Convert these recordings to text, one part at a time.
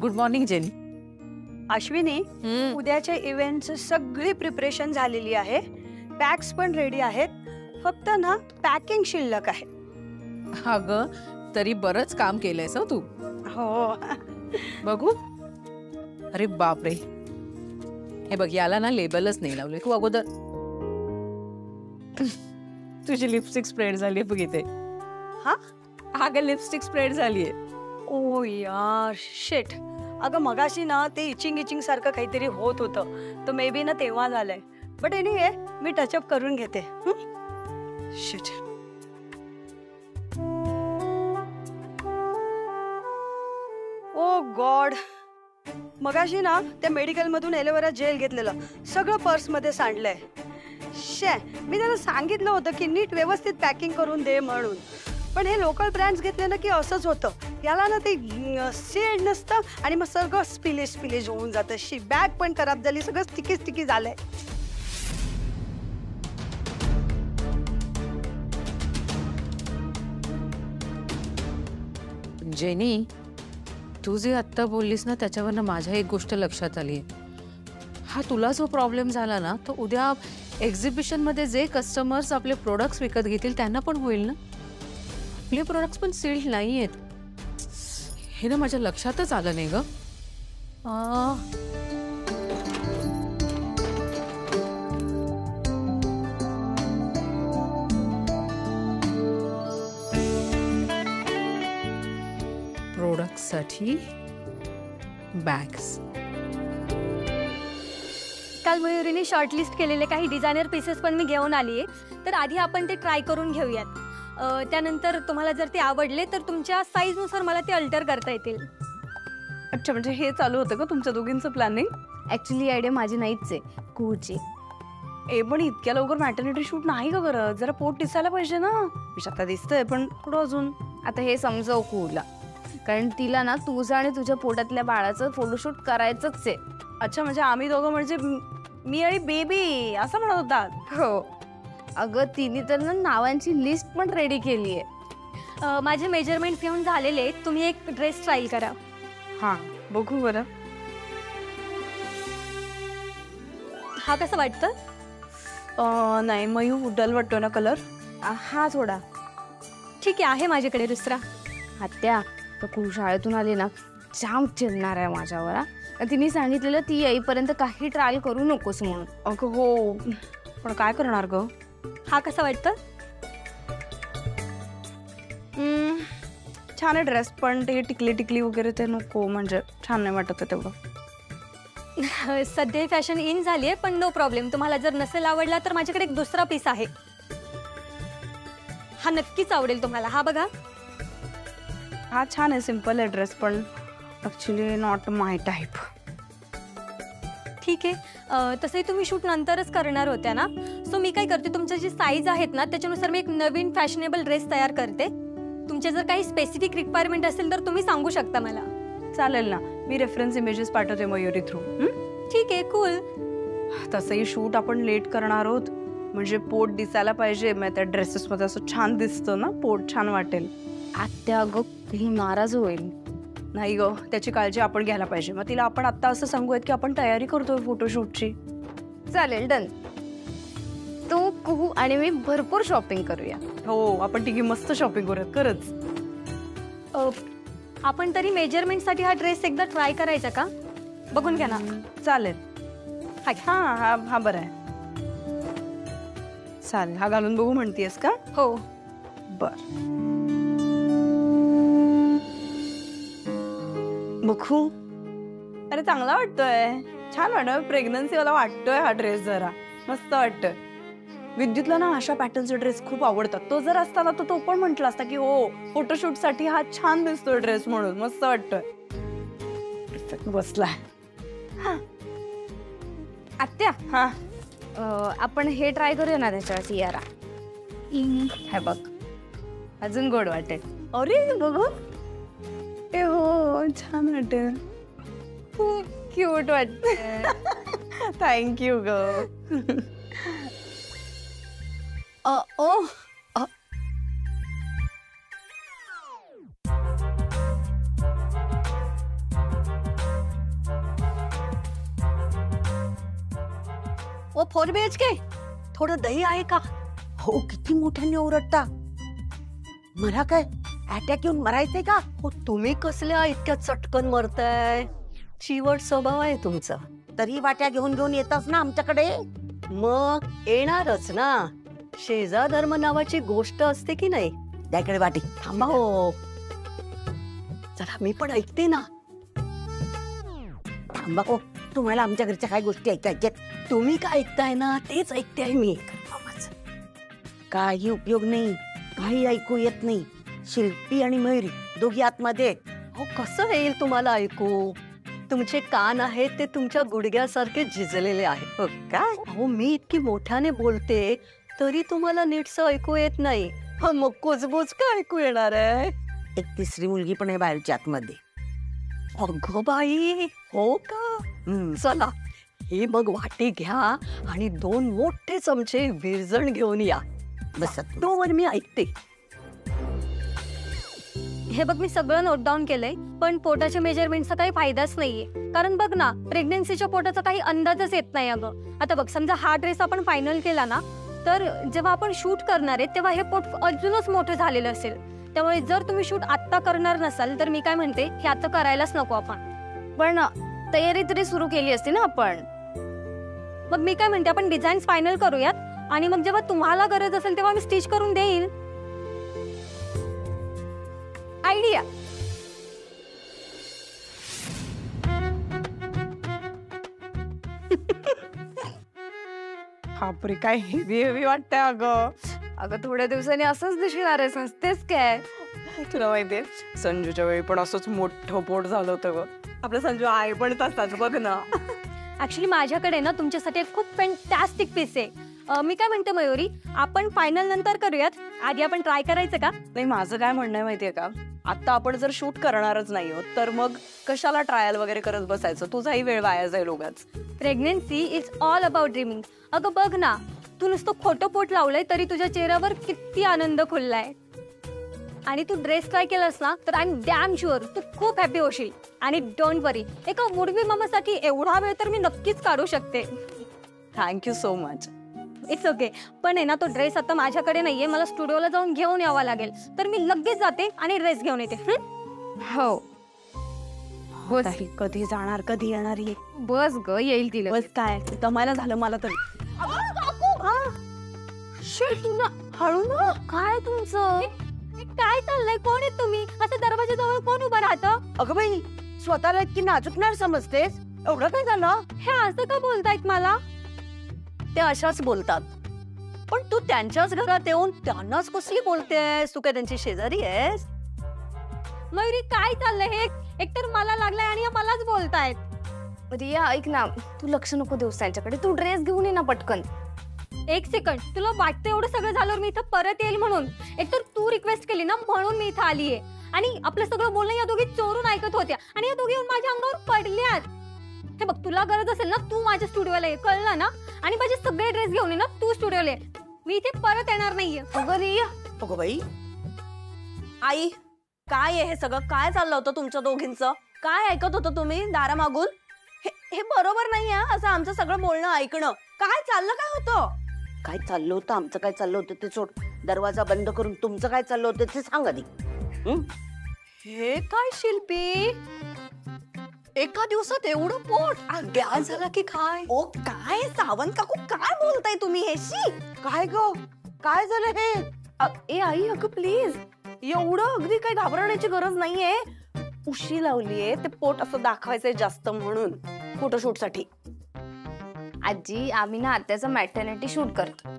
Good morning jenny. Ashwini, उद्याच्या इव्हेंटची सगळी प्रिपरेशन झालेली आहे. बॅग्स पण रेडी आहेत. फक्त ना पॅकिंग शिल्लक आहे. अगं तरी बरंच काम केलंयस हो तू. हो. बघू. अरे बापरे, हे बघ याला ना लेबलच नाही लावले. तू अगोदर तुझी लिपस्टिक स्प्रेड झाली बघ इथे. हा अगं लिपस्टिक स्प्रेड झालीये. ओ यार शिट. अगं मगाशी ना ते इचिंग सारखं काहीतरी होत होतं, तर मे बी ना तेव्हा झालंय. बट एनिवे मी टचअप करून घेते. शिट. ओ गॉड, मगाशी ना त्या मेडिकल मधून एलोवेरा जेल घेतलेलं सगळं पर्स मध्ये सांडलंय. शे, मी त्याला सांगितलं होतं की नीट व्यवस्थित पॅकिंग करून दे म्हणून, पण हे लोकल ब्रँड्स घेतले ना की असंच होतं. याला ना ते सीड नसतं आणि मग सगळं स्पिलेज होऊन जातं. शी, बॅग पण खराब झाली, सगळं स्टिकी झालंय. जेनी, तू जे आत्ता बोललीस ना त्याच्यावरनं माझ्या एक गोष्ट लक्षात आली. हा तुला जो प्रॉब्लेम झाला ना तो उद्या एक्झिबिशन मध्ये जे कस्टमर्स आपले प्रोडक्ट्स विकत घेतील त्यांना पण होईल ना. आपले प्रोडक्ट्स पण सील्ड नाही आहेत. हे ना माझ्या लक्षातच आलं नाही ग. प्रोडक्टसाठी बॅग्स. काल मयुरीने शॉर्टलिस्ट केलेले काही डिझायनर पीसेस पण मी घेऊन आली आहे. तर आधी आपण ते ट्राय करून घेऊयात. त्यानंतर तुम्हाला जर ते आवडले तर तुमच्या साईजनुसार मला ते अल्टर करता येतील. अच्छा, म्हणजे हे चालू होतं का तुमच्या दोघींचं प्लॅनिंग? ॲक्च्युली आयडिया माझी नाहीच आहे, कुहूची. पण इतक्या लवकर मॅटर्निटी शूट नाही का करत? जरा पोट दिसायला पाहिजे ना. आता दिसतंय पण थोडं अजून. आता हे समजव कुहूला, कारण तिला ना तुझं आणि तुझ्या पोटातल्या बाळाचं फोटोशूट करायचंच आहे. अच्छा, म्हणजे आम्ही दोघं म्हणजे मी आणि बेबी असं म्हणत होतात? हो अगं, तिने तर ना नावांची लिस्ट पण रेडी केली आहे. माझे मेजरमेंट्स घेऊन झालेले आहेत. तुम्ही एक ड्रेस ट्रायल करा. हां, बघू बरं. हा कसा वाटतं? नाही, मयू डल वाटतो ना कलर. हा थोडा ठीक आहे माझ्याकडे दुसरा. आत्या, तर कुहू शाळेतून आली ना जाम चिडणार आहे माझ्यावर. तिने सांगितलेलं ती येईपर्यंत काही ट्रायल करू नकोस म्हणून. अगं हो, पण काय करणार ग? हा कसा वाटतं? छान आहे ड्रेस, पण ते टिकली वगैरे ते नको, म्हणजे छान नाही वाटत तेवढं. सध्या फॅशन इन झाली आहे, पण नो प्रॉब्लेम. तुम्हाला जर नसेल आवडला तर माझ्याकडे एक दुसरा पीस आहे. हा नक्कीच आवडेल तुम्हाला. हा बघा. हा छान आहे, सिम्पल आहे ड्रेस, पण ॲक्च्युली नॉट माय टाईप. ठीक आहे, तसंही तुम्ही शूट नंतरच करणार होत्या ना. सो मी काय करते, तुमच्या जी साईज आहेत ना त्याच्यानुसार मी एक नवीन फॅशनेबल ड्रेस तयार करते. तुमच्या जर काही स्पेसिफिक रिक्वायरमेंट असेल तर तुम्ही सांगू शकता मला. चालेल ना, मी रेफरन्स इमेजेस पाठवते मयुरी थ्रू. ठीक आहे, कूल. तसंही शूट आपण लेट करणार आहोत, म्हणजे पोट दिसायला पाहिजे. मग त्या ड्रेसेसमध्ये असं छान दिसतं ना, पोट छान वाटेल. आत्या अगं ही नाराज होईल. नाही ग, त्याची काळजी आपण घ्यायला पाहिजे. मग तिला आपण आत्ता असं सांगूयात की आपण तयारी करतोय फोटोशूटची. चालेल, डन. तू, कुहू आणि मी भरपूर शॉपिंग करूया. हो, आपण तिघी मस्त शॉपिंग करूयात खरंच. आपण तरी मेजरमेंटसाठी हा ड्रेस एकदा ट्राय करायचा का? बघून घ्या ना. चालेल. हा बरं आहे. चालेल, हा घालून बघू म्हणतेस का? हो. बर, बघू. अरे चांगला वाटतोय, छान वाटतोय. प्रेग्नन्सी वाला वाटतोय हा ड्रेस. जरा मस्त वाटतोय. विद्युतला ना अशा पॅटर्नचे ड्रेस खूप आवडतात. तो जर असता ना तो पण म्हटला असता की हो, फोटोशूट साठी हा छान दिसतोय ड्रेस म्हणून. मस्त वाटतोय. परफेक्ट बसलाय. आत्या, हा, आपण हे ट्राय करूया ना त्याच्यावर टियारा. हे बघ, अजून गोड वाटेल. अरे बघू. ए हो, छान वाटेल. खूप क्यूट वाटत. थँक्यू ग. ओ 4 BHK, थोडं दही आहे का? हो किती मोठ्याने ओरडता. मला काय अटॅक येऊन मरायचंय का? हो तुम्ही कसल्या इतक्या चटकन मरताय? चिवट स्वभाव आहे तुमचा. तरी वाट्या घेऊन घेऊन येतास ना आमच्याकडे. मग येणारच ना. शेजा धर्म नावाची गोष्ट असते की नाही? त्याकडे वाटी. थांबा हो, जरा मी पण ऐकते ना. थांबा हो, तुम्हाला आमच्या घरच्या काय गोष्टी ऐकायच्यात? तुम्ही काय ऐकताय ना तेच ऐकते मी. काही उपयोग नाही, काही ऐकू येत नाही. शिल्पी आणि मयुरी दोघी आतमध्ये आहेत. हो कसं येईल तुम्हाला ऐकू? तुमचे कान आहेत ते तुमच्या गुडघ्यासारखे झिजलेले आहेत. हो काय? अहो मी इतकी मोठ्याने बोलते तरी तुम्हाला नीटसं ऐकू येत नाही. मग कुजबुज का ऐकू येणार आहे? एक तिसरी मुलगी पण आहे बाहेरच्या आतमध्ये. अगं बाई, हो का? चला ही मग वाटी घ्या आणि 2 मोठे चमचे विरजण घेऊन या. बसत तोवर मी ऐकते. हे बघ, मी सगळं नोट डाऊन केलंय, पण पोटाच्या मेजरमेंटचा काही फायदाच नाहीये. कारण बघ ना, प्रेग्नन्सीच्या पोटाचा काही अंदाजच येत नाही अगं. आता बघ, समजा हा ड्रेस आपण फायनल केला ना, तर जेव्हा आपण शूट करणार आहे तेव्हा हे पोट अजूनच मोठं झालेलं असेल. त्यामुळे जर तुम्ही शूट आत्ता करणार नसाल तर मी काय म्हणते, हे आता करायलाच नको आपण. पण तयारी तरी सुरू केली असती ना आपण. मग मी काय म्हणते, आपण डिझाईन फायनल करूयात आणि मग जेव्हा तुम्हाला गरज असेल तेव्हा मी स्टिच करून देईल. आयडिया. बापरे, काय हेवी हेवी वाटतंय अगं. अगं थोड्या दिवसांनी असंच दिसणार आहे, सस्तेच काय. तुला माहितीये, संजूच्या वेळी पण असंच मोठं पोट झालं होतं ग. आपलं संजू आहे पण तसाच बघ ना. ऍक्च्युली माझ्याकडे ना तुमच्यासाठी एक खूप फॅन्टॅस्टिक पीस आहे. मी काय म्हणते मयुरी, आपण फायनल नंतर करूयात, आधी आपण ट्राय करायचं का? नाही, माझं काय म्हणणं आहे माहितीये का, आता आपण जर शूट करणारच नाही आहोत तर मग कशाला ट्रायल वगैरे करत बसायचं? तुझाही वेळ वाया जाईल उगाच. Pregnancy is all about dreaming. अगं बघ ना, तू नुसतं खोटं पोट लावलंय तरी तुझ्या चेहऱ्यावर किती आनंद खुललाय. आणि तू ड्रेस ट्राय केलास ना तर आय एम डॅम शुअर तू खूप हॅपी होशील. आणि डोंट वरी, एका वुडबी मामासाठी एवढा वेळ तर मी नक्कीच काढू शकते. Thank you so much. It's okay. पण आहे ना, तो ड्रेस आता माझ्याकडे नाहीये, मला स्टुडिओला जाऊन घेऊन यावा लागेल. तर मी लगेच जाते आणि ड्रेस घेऊन येते. हो हो, कधी जाणार, कधी येणार ये? बस ग, येईल तिला. बस काय दमायला झालं मला तर. तुला हळू ना. काय तुमचं काय चाललंय? कोण आहे तुम्ही? असं दरवाजाजवळ कोण उभं राहतं? अगं बाई, स्वतःला इतकी नाजुकणार समजतेस? एवढं काय झालं? हे असं का बोलतायत मला? ते अशाच बोलतात. पण तू त्यांच्याच घरात येऊन त्यांनाच कसली बोलतेस? तू काय त्यांची शेजारी आहेस? मयुरी, काय चाललंय हे? एकतर मला लागलंय आणि मलाच बोलतायत. रिया ऐक ना, तू लक्ष नको देऊस त्यांच्याकडे. तू ड्रेस घेऊन ये ना पटकन. एक सेकंड, तुला वाटतं एवढं सगळं झाल्यावर मी इथं परत येईल म्हणून? एकतर तू रिक्वेस्ट केली ना म्हणून मी इथं आलीये. आणि आपलं सगळं बोलणं या दोघी चोरून ऐकत होत्या आणि या दोघी येऊन माझ्या अंगावर पडल्यात. हे बघ, तुला गरज असेल ना तू माझ्या स्टुडिओला ये, कळलं ना? आणि माझे सगळे ड्रेस घेऊन ये ना तू स्टुडिओला ये. मी इथे परत येणार नाहीये. अगं रिया, अगं बाई, आई, काय आहे हे सगळं? काय चाललं होतं तुमच्या दोघींचं? काय ऐकत होतं तुम्ही दारामागून? हे बरोबर नाही आहे असं आमचं सगळं बोलणं ऐकणं. काय चाललं, काय होतं? काय चाललं होतं? आमचं काय चाललं होतं ते सोड. दरवाजा बंद करून तुमचं काय चाललं होतं ते सांग आधी. हे काय शिल्पी, एका दिवसात एवढं पोट? गॅस झाला की काय? ओ काय सावंत काकू, काय बोलताय तुम्ही? हे शी, काय ग, काय झालं हे? ए आई, अगं प्लीज, एवढं अगदी काही घाबरण्याची गरज नाहीये. उशी लावलीये, ते पोट असं दाखवायचंय जास्त म्हणून फोटोशूट साठी. आजी, आम्ही ना आत्याचं मॅटर्निटी शूट करतो,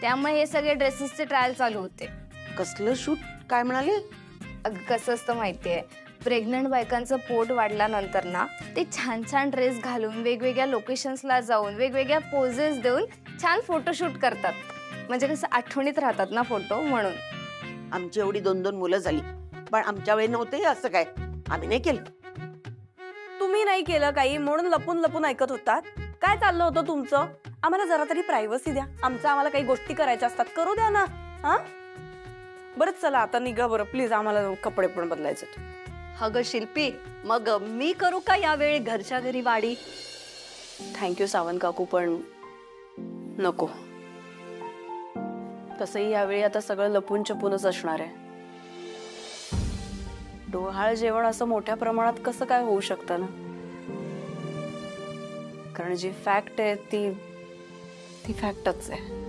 त्यामुळे हे सगळे ड्रेसेसचे ट्रायल चालू होते. कसलं शूट? काय म्हणाले? अगं कसं असतं माहितीये, प्रेग्नंट बायकांचं पोट वाढल्यानंतर ना ते छान छान ड्रेस घालून वेगवेगळ्या लोकेशन्सला जाऊन वेगवेगळ्या पोजेस देऊन छान फोटोशूट करतात. म्हणजे कसं आठवणीत राहतात ना फोटो, म्हणून. आमची एवढी 2-2 मुलं झाली, पण आमच्या वेळी नव्हते असं काय. आम्ही नाही केलं. तुम्ही नाही केलं काही म्हणून लपून लपून ऐकत होतात? काय चाललं होतं तुमचं? आम्हाला जरा तरी प्रायव्हसी द्या. आम्हाला काही गोष्टी करायच्या असतात, करू द्या ना. हा, बरं चला आता निघा बरं प्लीज, आम्हाला कपडे पण बदलायचे. अगं शिल्पी, मग मी करू का यावेळी घरच्या घरी वाडी? थँक्यू सावंत काकू, पण नको. तसंही यावेळी आता सगळं लपून छपूनच असणार आहे. डोहाळ जेवण असं मोठ्या प्रमाणात कसं काय होऊ शकतं ना? कारण जी फॅक्ट आहे ती फॅक्टच आहे.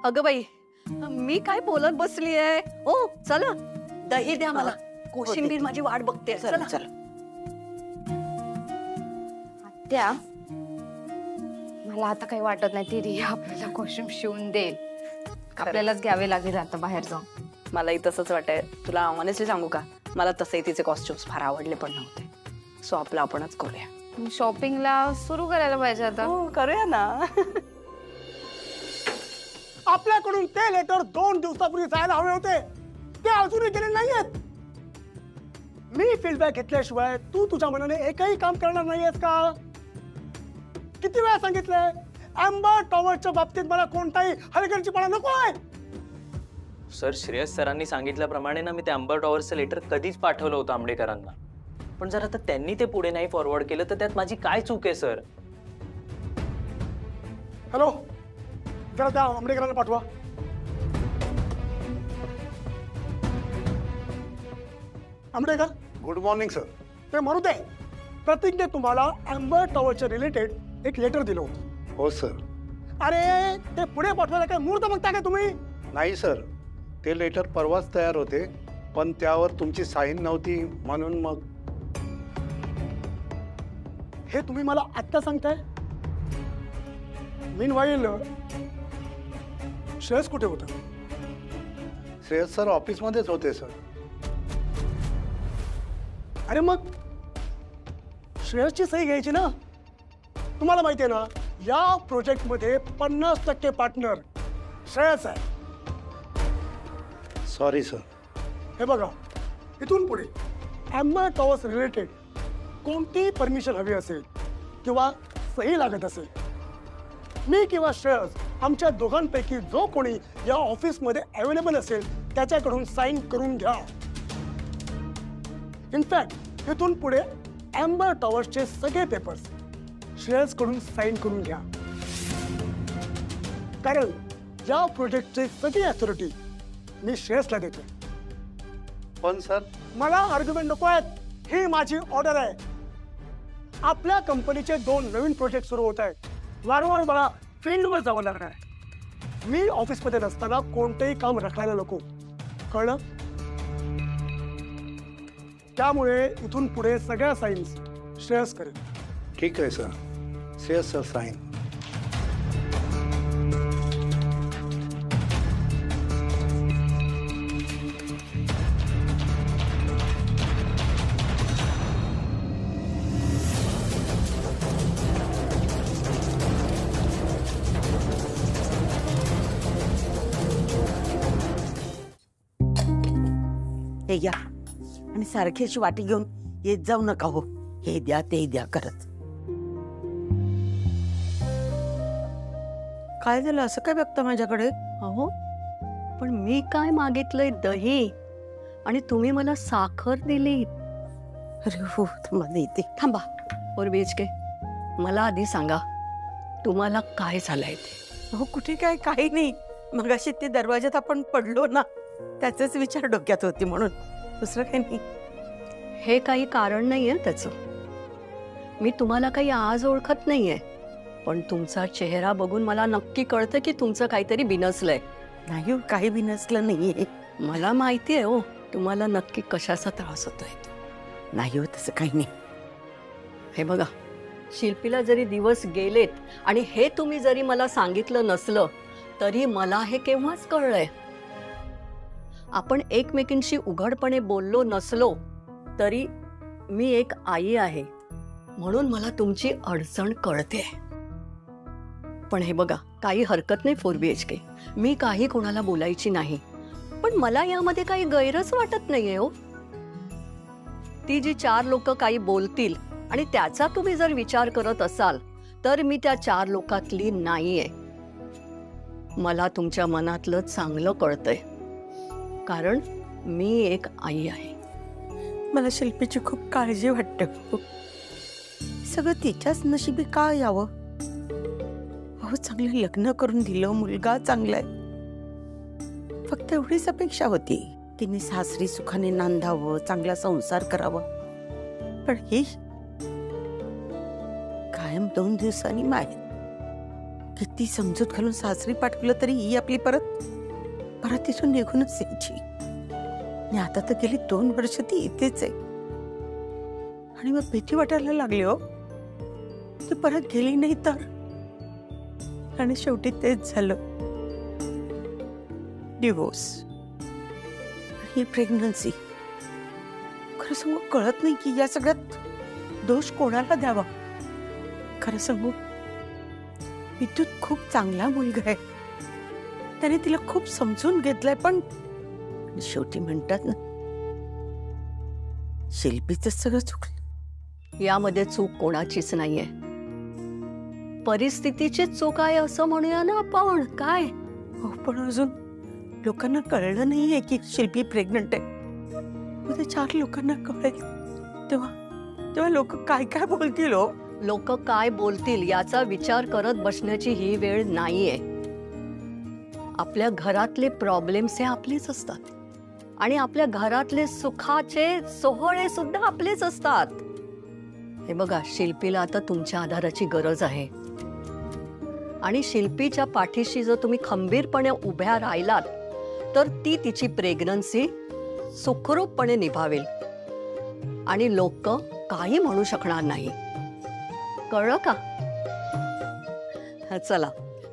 अगं बाई, मी काय बोलत बसली आहे? हो चला, दही द्या मला. कोशिंबीर माझी वाट बघते. चला चल. आत्या, मला आता काही वाटत नाही, ती रिया आपल्याला कॉस्ट्युम शिवून देईल. आपल्यालाच घ्यावे लागेल आता बाहेर जाऊन. मलाही तसंच वाटतंय. तुला ऑनेस्टली सांगू का, मला तसंही तिचे कॉस्ट्युम्स फार आवडले पण नव्हते. सो आपलं आपणच करूया. शॉपिंगला सुरू करायला पाहिजे आता. हो करूया ना. आपल्याकडून ते लेटर 2 दिवसापूर्वी जायला हवे होते, ते अजूनही गेले नाहीयेत. मी फीडबॅक घेतल्याशिवाय तू तुझ्या मनाने एकही काम करणार नाहीयेस का? किती वेळा सांगितलंय, अँबर टॉवरच्या बाबतीत मला कोणताही हलगर्जीपणा नकोय. सर, श्रेयस सरांनी सांगितल्याप्रमाणे ना मी ते अँबर टॉवरचं लेटर कधीच पाठवलं होतं आंबडेकरांना. पण जर आता त्यांनी ते पुढे नाही फॉरवर्ड केलं तर त्यात माझी काय चूक आहे सर? हॅलो, जरा त्या आंबडेकरांना पाठवा. Ambedkar, good morning sir. ते म्हणू दे. प्रतीकने तुम्हाला अँबर टॉवरच्या रिलेटेड एक लेटर दिलं होतं. हो सर. अरे, ते पुढे पाठवायला काय मुहूर्त बघता काय तुम्ही? नाही सर, ते लेटर परवाच तयार होते, पण त्यावर तुमची साईन नव्हती म्हणून मग. हे तुम्ही मला आत्ता सांगताय? मीनवाईल श्रेयस कुठे होता? श्रेयस सर ऑफिसमध्येच होते सर. अरे मग श्रेयसची सही घ्यायची ना. तुम्हाला माहिती आहे ना, या प्रोजेक्टमध्ये 50% पार्टनर श्रेयस आहे. Sorry sir. हे बघा, इथून पुढे अँबर टॉवर्स रिलेटेड कोणतीही परमिशन हवी असेल किंवा सही लागत असेल, मी किंवा श्रेयस आमच्या दोघांपैकी जो कोणी या ऑफिसमध्ये अवेलेबल असेल त्याच्याकडून साईन करून घ्या. इनफॅक्ट इथून पुढे अँबर टॉवर्सचे सगळे पेपर्स श्रेयस कडून साईन करून घ्या. कारण या प्रोजेक्टची सगळी अथॉरिटी मी श्रेयसला देतो. पण सर, मला आर्ग्युमेंट नको आहेत. ही माझी ऑर्डर आहे. आपल्या कंपनीचे 2 नवीन प्रोजेक्ट सुरू होत आहेत. वारंवार मला फील्डवर जावं लागणार आहे. मी ऑफिसमध्ये नसताना कोणतेही काम रखायला नको, कळलं? त्यामुळे इथून पुढे सगळ्या साईन्स श्रेयस करेल. ठीक आहे सर. Shreyas sir sine. हे घ्या आणि सारखी अशी वाटी घेऊन येत जाऊ नका हो. हे द्या ते द्या करत. काय झालं, असं काय बघता माझ्याकडे? अहो, पण मी काय मागितलंय? दही. आणि तुम्ही मला साखर दिली. अरे हो, तुम्हाला येते. थांबा. और बीएचके, मला आधी सांगा, तुम्हाला काय झालंय ते? हो, कुठे काय, काही नाही. मगाशी ते दरवाजात आपण पडलो ना, त्याचाच विचार डोक्यात होती म्हणून, दुसरं काही नाही. हे काही कारण नाहीये त्याचं. मी तुम्हाला काही आज ओळखत नाहीये, पण तुमचा चेहरा बघून मला नक्की कळतं की तुमचं काहीतरी बिनसलंय. नाही हो, काही बी नसलं नाहीये. मला माहिती आहे हो, तुम्हाला नक्की कशाचा त्रास होतोय. नाही हो, तसं काही नाही. हे बघा, शिल्पीला जरी दिवस गेलेत आणि हे तुम्ही जरी मला सांगितलं नसलं तरी मला हे केव्हाच कळलंय. आपण एकमेकींशी उघडपणे बोललो नसलो तरी मी एक आई आहे म्हणून मला तुमची अडचण कळते. पण हे बघा, काही हरकत नाही 4 BHK. मी काही कोणाला बोलायची नाही, पण मला यामध्ये काही गैरच वाटत नाहीये हो. ती जी 4 लोक काही बोलतील आणि त्याचा तुम्ही जर विचार करत असाल तर मी त्या 4 लोकातली नाहीये. मला तुमच्या मनातलं चांगलं कळतंय, कारण मी एक आई आहे. मला शिल्पीची खूप काळजी वाटते. सगळं तिच्याच नशिबी का यावं? अहो चांगलं लग्न करून दिलं, मुलगा चांगलाय, फक्त एवढीच अपेक्षा होती. तिने सासरी सुखाने नांदावं, चांगला संसार करावा. पण हे कायम 2 दिवसांनी माहेर. किती समजूत घालून सासरी पाठवलं तरी ही आपली परत तिथून निघूनच यायची. आणि आता तर गेली 2 वर्ष ती इथेच आहे. आणि मग भीती वाटायला लागली हो, ती परत गेली नाही तर. आणि शेवटी तेच झालं, डिवोर्स. ही प्रेग्नन्सी. खरं सांगू कळत नाही की या सगळ्यात दोष कोणाला द्यावा. खरं सांगू विद्युत खूप चांगला मुलगा आहे, त्याने तिला खूप समजून घेतलंय. पण शेवटी म्हणतात ना, शिल्पीच सगळं चुकलं. यामध्ये चूक कोणाचीच नाहीये, परिस्थितीची चूक आहे असं म्हणूया ना आपण. काय हो, पण अजून लोकांना कळलं नाहीये की शिल्पी प्रेग्नंट आहे. उद्या 4 लोकांना कळेल तेव्हा लोक काय काय बोलतील हो. लोक काय बोलतील याचा विचार करत बसण्याची ही वेळ नाहीये. आपल्या घरातले प्रॉब्लेम्स हे आपलेच असतात आणि आपल्या घरातले सुखाचे सोहळे सुद्धा आपलेच असतात. हे बघा, शिल्पीला आता तुमच्या आधाराची गरज आहे आणि शिल्पीच्या पाठीशी जर तुम्ही खंबीरपणे उभ्या राहिलात तर ती तिची प्रेग्नन्सी सुखरूपपणे निभावेल आणि लोक काही म्हणू शकणार नाही. कळलं का? चला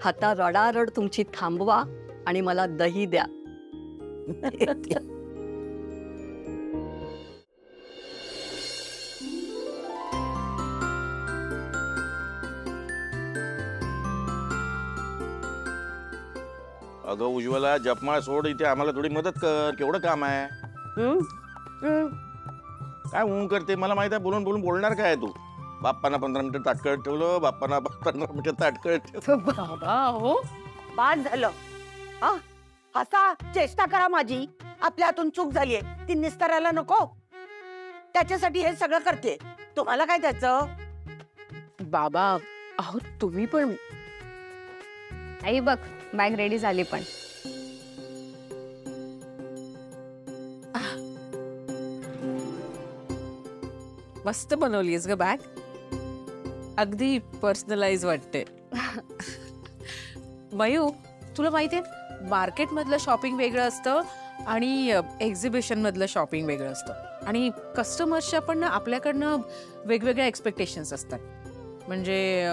आता रडारड तुमची थांबवा आणि मला दही द्या. अगं उज्ज्वला, जपमाळ सोड, इथे आम्हाला थोडी मदत कर. केवढं काम आहे. काय करते मला माहित आहे. बोलून बोलून बोलणार काय तू. बाप्पांना 15 मिनिटं ताटकळत ठेवलं, बाप्पांना 15 मिनिटं ताटकळत ठेवलं. बाबा हो, बाद झालं. हसा, चेष्टा करा माझी. आपल्या हातून चूक झालीये, ती निस्तारायला नको. त्याच्यासाठी हे सगळं करते. तुम्हाला काय त्याचं. बाबा अहो तुम्ही पण. आई बघ, बॅग रेडी झाली. पण मस्त बनवलीस ग बॅग, अगदी पर्सनलाइज वाटते. मयू, तुला माहितीये मार्केट मधलं शॉपिंग वेगळं असतं आणि एक्झिबिशन मधलं शॉपिंग वेगळं असतं. आणि कस्टमर्सच्या पण ना आपल्याकडनं वेगवेगळ्या एक्सपेक्टेशन्स असतात. म्हणजे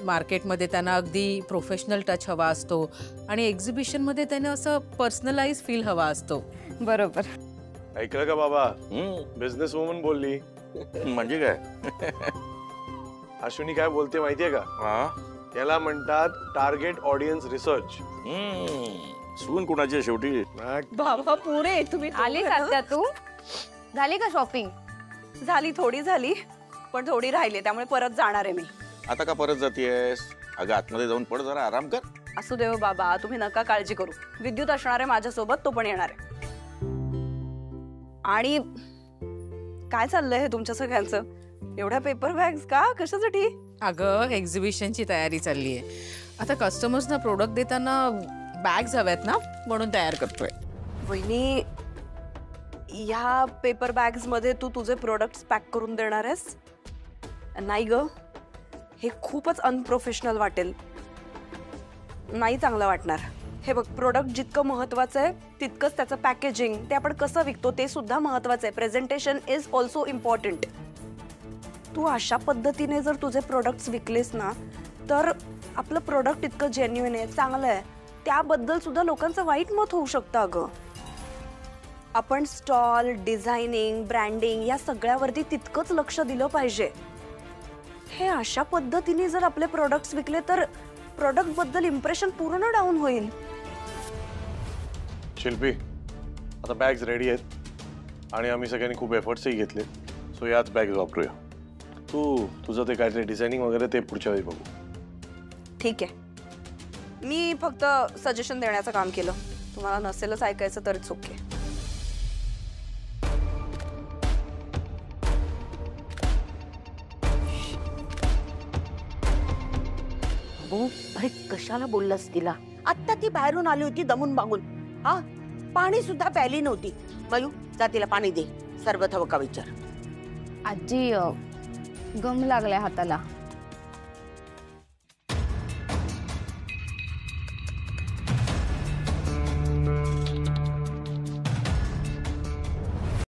मार्केटमध्ये त्यांना अगदी प्रोफेशनल टच हवा असतो आणि एक्झिबिशनमध्ये त्यांना असं पर्सनलाइज फील हवा असतो. बरोबर. ऐकलं का बाबा, बिझनेस वुमन बोलली. म्हणजे काय. अश्विनी काय बोलते माहितीये का. त्याला म्हणतात टार्गेट ऑडियन्स रिसर्च. सून कुणाची शेवटी. बाबा पुरे तुम्ही आली का तू. झाली का शॉपिंग. झाली, थोडी झाली पण थोडी राहिली, त्यामुळे परत जाणार आहे मी. आता का परत जातीयस. अगं आतमध्ये जाऊन पड, जरा आराम कर. असू देव बाबा, तुम्ही नका काळजी करू. विद्युत असणार आहे माझ्यासोबत, तो पण येणार आहे. आणि काय चाललंय हे तुमच्या सगळ्यांचं. एवढ्या पेपर बॅग्स का, कशासाठी. अगं एक्झिबिशनची तयारी चालली आहे. आता कस्टमर्सना प्रोडक्ट देताना बॅग्स हव्यात ना, म्हणून तयार करतोय. वहिनी, ह्या पेपर बॅग्स मध्ये तू तुझे प्रोडक्ट्स पॅक करून देणार आहेस. नाही ग, हे खूपच अनप्रोफेशनल वाटेल. नाही चांगलं वाटणार. हे बघ, प्रोडक्ट जितकं महत्वाचं आहे तितकंच त्याचं पॅकेजिंग, ते आपण कसं विकतो ते सुद्धा महत्वाचं आहे. Presentation is also important. तू अशा पद्धतीने जर तुझे प्रोडक्ट्स विकलेस ना तर आपलं प्रोडक्ट इतकं जेन्युइन आहे, चांगलं आहे, त्याबद्दल सुद्धा लोकांचं वाईट मत होऊ शकतं. अगं आपण स्टॉल, डिझायनिंग, ब्रँडिंग या सगळ्यावरती तितकंच लक्ष दिलं पाहिजे. हे अशा पद्धतीने जर आपले प्रोडक्ट्स विकले तर प्रोडक्ट बद्दल इम्प्रेशन पूर्ण डाऊन होईल. शिल्पी, आता बॅग्स रेडी आहेत आणि आम्ही सगळ्यांनी खूप एफर्ट्सही घेतले. सो याच बॅग्स वापरूया. तुझं ते काहीतरी डिझायनिंग वगैरे ते पुढच्या वेळी बघू. ठीक आहे, मी फक्त सजेशन देण्याचं काम केलं. तुम्हाला नसेलच ऐकायचं तर इट्स ओके. बाबू, अरे कशाला बोललास तिला? आत्ता ती बाहेरून आली होती दमून मागून. हा, पाणी सुद्धा प्यायली नव्हती. मयू, जा तिला पाणी दे. सरबत हवं का विचार. आजी गम लागलाय हाताला.